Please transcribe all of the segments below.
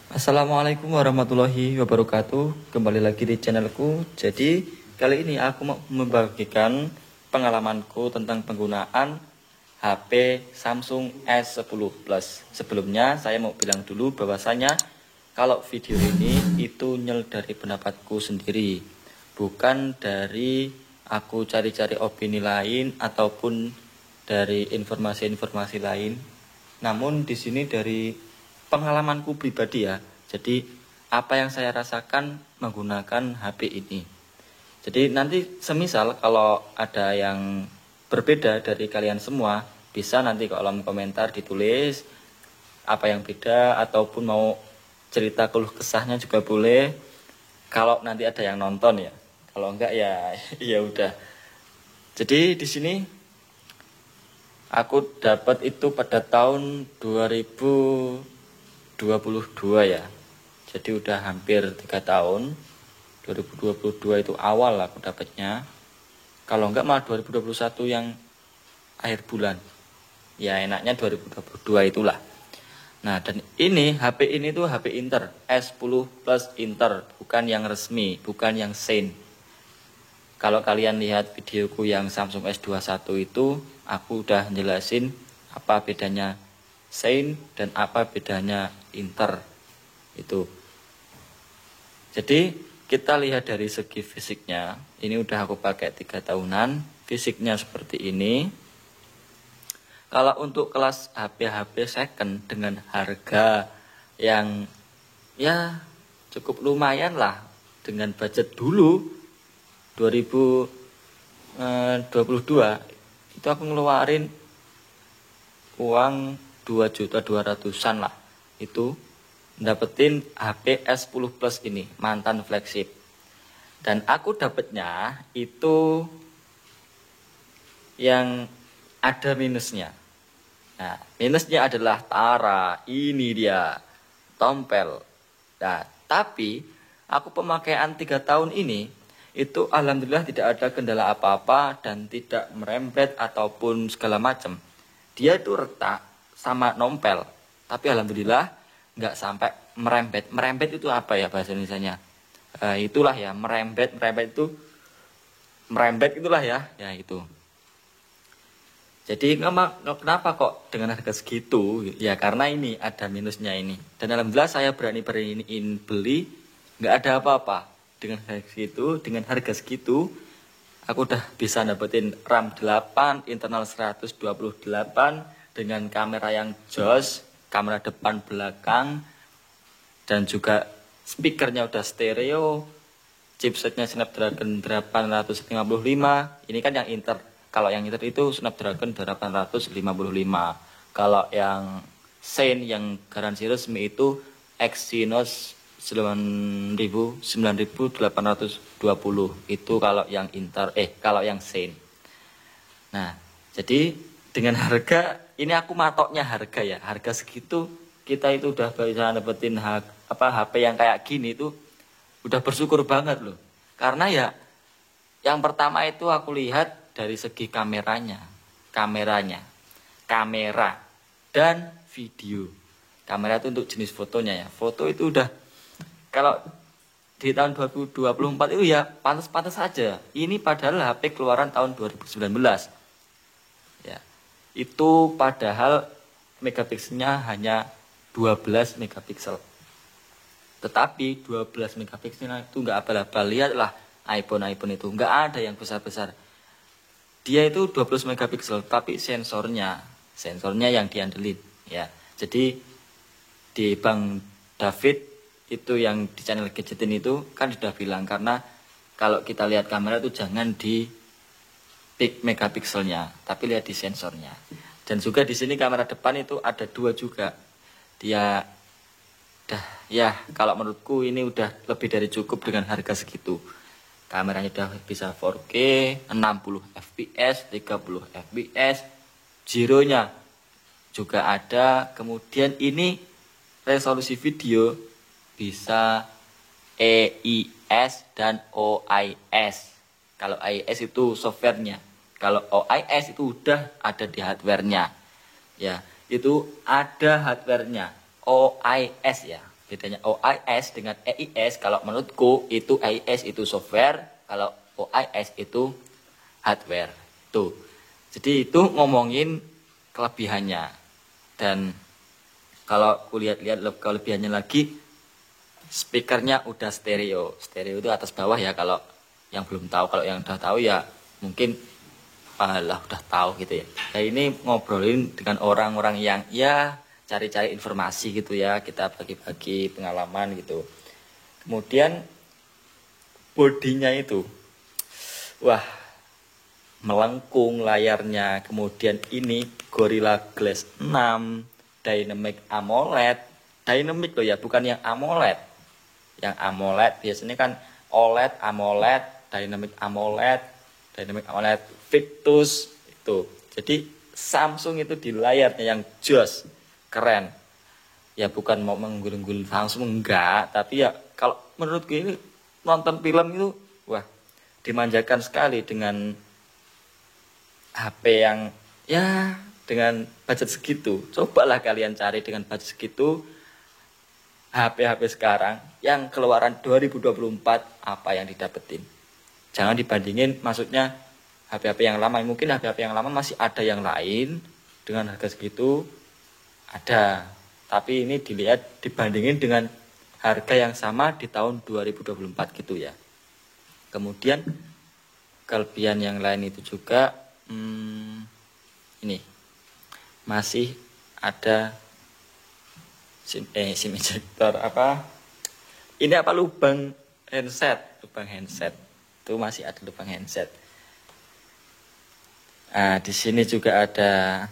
Assalamualaikum warahmatullahi wabarakatuh. Kembali lagi di channelku. Jadi kali ini aku mau membagikan pengalamanku tentang penggunaan HP Samsung S10 Plus. Sebelumnya saya mau bilang dulu bahwasanya kalau video ini itu nyel dari pendapatku sendiri, bukan dari aku cari-cari opini lain ataupun dari informasi-informasi lain. Namun di sini dari pengalamanku pribadi ya. Jadi apa yang saya rasakan menggunakan HP ini. Jadi nanti semisal kalau ada yang berbeda dari kalian semua, bisa nanti kolom komentar ditulis apa yang beda ataupun mau cerita keluh kesahnya juga boleh. Kalau nanti ada yang nonton ya. Kalau enggak ya ya udah. Jadi di sini aku dapat itu pada tahun 2022 ya. Jadi udah hampir 3 tahun. 2022 itu awal aku dapatnya. Kalau enggak malah 2021 yang akhir bulan. Ya enaknya 2022 itulah. Nah, dan ini HP ini tuh HP Inter S10 Plus Inter, bukan yang resmi, bukan yang Sein. Kalau kalian lihat videoku yang Samsung S21 itu, aku udah jelasin apa bedanya Sein dan apa bedanya Inter itu. Jadi kita lihat dari segi fisiknya, ini udah aku pakai 3 tahunan, fisiknya seperti ini. Kalau untuk kelas HP-HP second dengan harga yang ya cukup lumayan lah, dengan budget dulu 2022 itu aku ngeluarin uang 2.200.000-an lah, itu dapetin HP S10 Plus ini, mantan flagship. Dan aku dapetnya itu yang ada minusnya. Nah, minusnya adalah tara, ini dia, tompel. Nah, tapi aku pemakaian 3 tahun ini, itu alhamdulillah tidak ada kendala apa-apa dan tidak merembet ataupun segala macam. Dia itu retak sama nompel, tapi alhamdulillah nggak sampai merembet. Merembet itu apa ya bahasa Indonesianya? Itulah ya, merembet itulah ya, ya itu. Jadi kenapa kok dengan harga segitu? Ya karena ini ada minusnya ini. Dan alhamdulillah saya berani beli, nggak ada apa-apa. Dengan harga segitu, aku udah bisa dapetin RAM 8, internal 128 dengan kamera yang jos, kamera depan belakang, dan juga speakernya udah stereo, chipsetnya Snapdragon 855. Ini kan yang Inter. Kalau yang Inter itu Snapdragon 855. Kalau yang Sein yang garansi resmi itu Exynos 9820. Itu kalau yang Inter, kalau yang Sein. Nah, jadi dengan harga ini aku matoknya harga ya. Harga segitu kita itu udah bisa dapetin HP yang kayak gini tuh udah bersyukur banget loh. Karena ya yang pertama itu aku lihat dari segi kamera dan video. Kamera itu untuk jenis fotonya ya. Foto itu udah kalau di tahun 2024 itu ya pantas-pantas saja. Ini padahal HP keluaran tahun 2019. Ya. Itu padahal megapikselnya hanya 12 megapiksel. Tetapi 12 megapiksel itu enggak apa-apa. Lihatlah iPhone itu enggak ada yang besar-besar. Dia itu 12 megapiksel tapi sensornya yang diandelin ya. Jadi di Bang David itu yang di channel Gadgetin itu kan sudah bilang, karena kalau kita lihat kamera itu jangan di peak megapikselnya, tapi lihat di sensornya. Dan juga di sini kamera depan itu ada 2 juga. Dia ya kalau menurutku ini udah lebih dari cukup dengan harga segitu. Kameranya udah bisa 4K, 60 fps, 30 fps, gironya juga ada. Kemudian ini resolusi video bisa EIS dan OIS. Kalau EIS itu softwarenya, kalau OIS itu udah ada di hardwarenya. Ya, itu ada hardwarenya. OIS ya. Bedanya OIS dengan EIS, kalau menurutku itu EIS itu software, kalau OIS itu hardware. Tuh. Jadi itu ngomongin kelebihannya. Dan kalau kulihat-lihat kelebihannya lagi, speakernya udah stereo. Stereo itu atas bawah ya, kalau yang belum tahu. Kalau yang udah tahu ya mungkin lah udah tahu gitu ya. Nah ini ngobrolin dengan orang-orang yang ya cari-cari informasi gitu ya, kita bagi-bagi pengalaman gitu. Kemudian bodinya itu, wah melengkung layarnya. Kemudian ini Gorilla Glass 6 Dynamic AMOLED. Dynamic loh ya, bukan yang AMOLED. Yang AMOLED biasanya kan OLED, AMOLED, Dynamic AMOLED, Dynamic AMOLED, Victus itu. Jadi Samsung itu di layarnya yang jos, keren. Ya bukan mau menggulung-gulung Samsung enggak, tapi ya kalau menurutku ini nonton film itu wah dimanjakan sekali dengan HP yang ya dengan budget segitu. Cobalah kalian cari dengan budget segitu HP-HP sekarang yang keluaran 2024 apa yang didapetin. Jangan dibandingin, maksudnya HP-HP yang lama. Mungkin HP-HP yang lama masih ada yang lain dengan harga segitu ada. Tapi ini dilihat dibandingin dengan harga yang sama di tahun 2024 gitu ya. Kemudian kelebihan yang lain itu juga ini masih ada SIM ejector apa? Ini apa, lubang handset itu masih ada lubang handset. Nah, di sini juga ada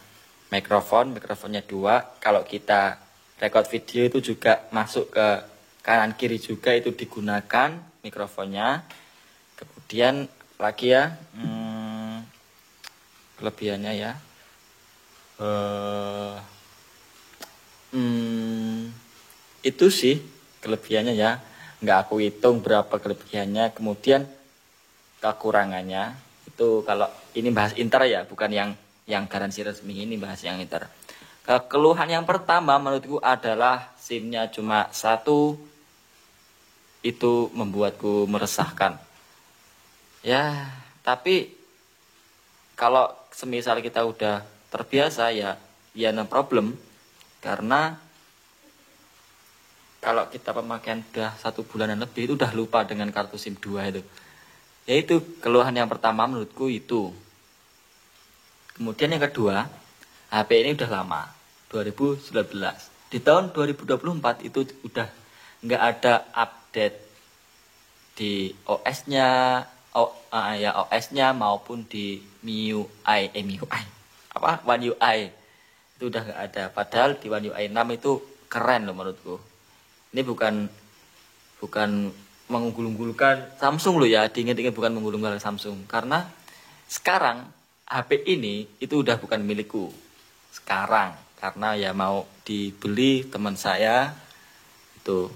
mikrofonnya 2. Kalau kita record video itu juga masuk ke kanan kiri juga itu digunakan mikrofonnya. Kemudian lagi ya kelebihannya ya. Itu sih kelebihannya ya. Nggak aku hitung berapa kelebihannya. Kemudian kekurangannya itu, kalau ini bahas inter ya, bukan yang garansi resmi, ini bahas yang inter. Keluhan yang pertama menurutku adalah SIM-nya cuma 1. Itu membuatku meresahkan. Ya, tapi kalau semisal kita udah terbiasa ya no problem. Karena kalau kita pemakaian udah 1 bulanan lebih itu udah lupa dengan kartu SIM 2 itu. Yaitu keluhan yang pertama menurutku itu. Kemudian yang kedua, HP ini udah lama, 2019. Di tahun 2024 itu udah nggak ada update di OS-nya, OS-nya maupun di MIUI, One UI itu udah nggak ada. Padahal di One UI 6 itu keren loh menurutku. Ini bukan mengunggul-unggulkan Samsung loh ya, diingat-ingat bukan mengunggul-unggulkan Samsung. Karena sekarang HP ini itu udah bukan milikku sekarang, karena ya mau dibeli teman saya itu.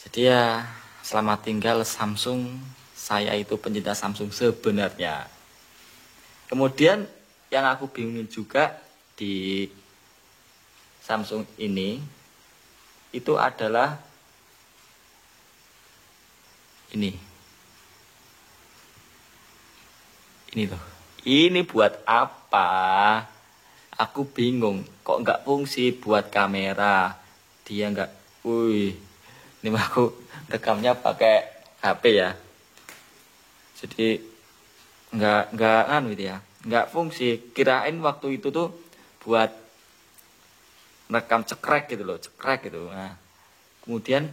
Jadi ya selamat tinggal Samsung, saya itu pencinta Samsung sebenarnya. Kemudian yang aku bingungin juga di Samsung ini itu adalah ini loh. Ini buat apa? Aku bingung. Kok nggak fungsi buat kamera? Dia nggak. Ini aku rekamnya pakai HP ya. Jadi nggak gitu ya. Nggak fungsi. Kirain waktu itu tuh buat rekam cekrek gitu loh, cekrek gitu. Nah, kemudian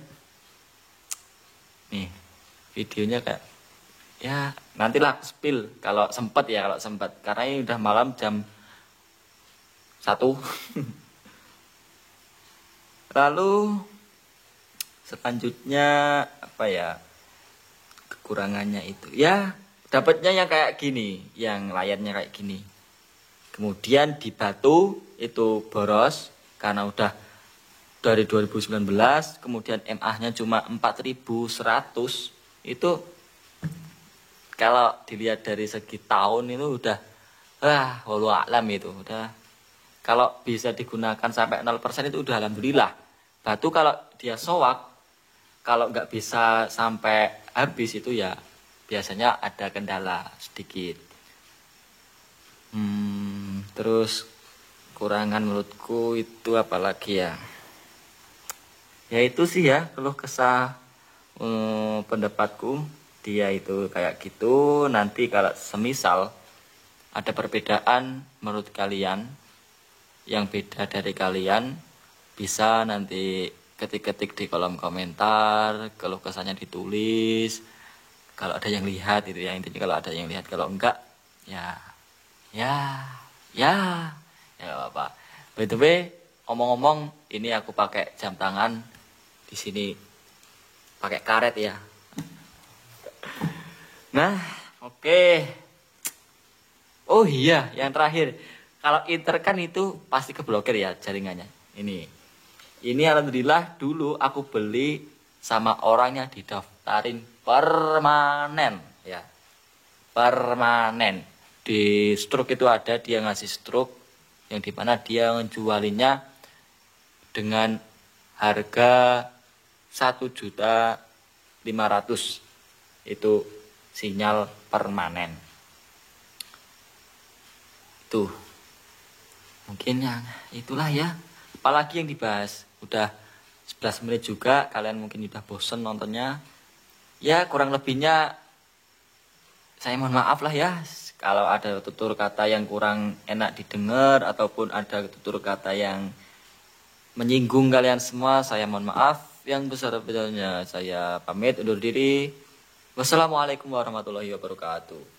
nih videonya kayak ya nantilah spill kalau sempat ya, karena ini udah malam jam 1. Lalu selanjutnya apa ya, kekurangannya itu ya dapatnya yang kayak gini, yang layarnya kayak gini. Kemudian di batu itu boros karena udah dari 2019. Kemudian MA-nya cuma 4100. Itu kalau dilihat dari segi tahun itu udah wallahu a'lam itu udah. Kalau bisa digunakan sampai 0% itu udah alhamdulillah. batu kalau dia soak, kalau nggak bisa sampai habis itu ya biasanya ada kendala sedikit. Terus kurangan menurutku itu apalagi ya? Ya itu sih ya keluh kesah pendapatku, dia itu kayak gitu. Nanti kalau semisal ada perbedaan menurut kalian yang beda dari kalian, bisa nanti ketik-ketik di kolom komentar, keluh kesahnya ditulis. Kalau ada yang lihat itu ya, intinya kalau ada yang lihat, kalau enggak ya ya ya ya gak apa-apa. By the way, omong-omong ini aku pakai jam tangan di sini, pakai karet ya. Nah, oke. Oh iya, yang terakhir, kalau Inter kan itu pasti keblokir ya jaringannya. Ini alhamdulillah dulu aku beli sama orangnya didaftarin permanen ya, permanen. Di Stroke itu ada, dia ngasih Stroke yang dimana dia menjualinya dengan harga 1.500.000, itu sinyal permanen. Tuh mungkin yang itulah ya, apalagi yang dibahas, udah 11 menit juga, kalian mungkin udah bosen nontonnya ya. Kurang lebihnya saya mohon maaf lah ya, kalau ada tutur kata yang kurang enak didengar ataupun ada tutur kata yang menyinggung kalian semua, saya mohon maaf yang besar-besarnya. Saya pamit undur diri. Wassalamualaikum warahmatullahi wabarakatuh.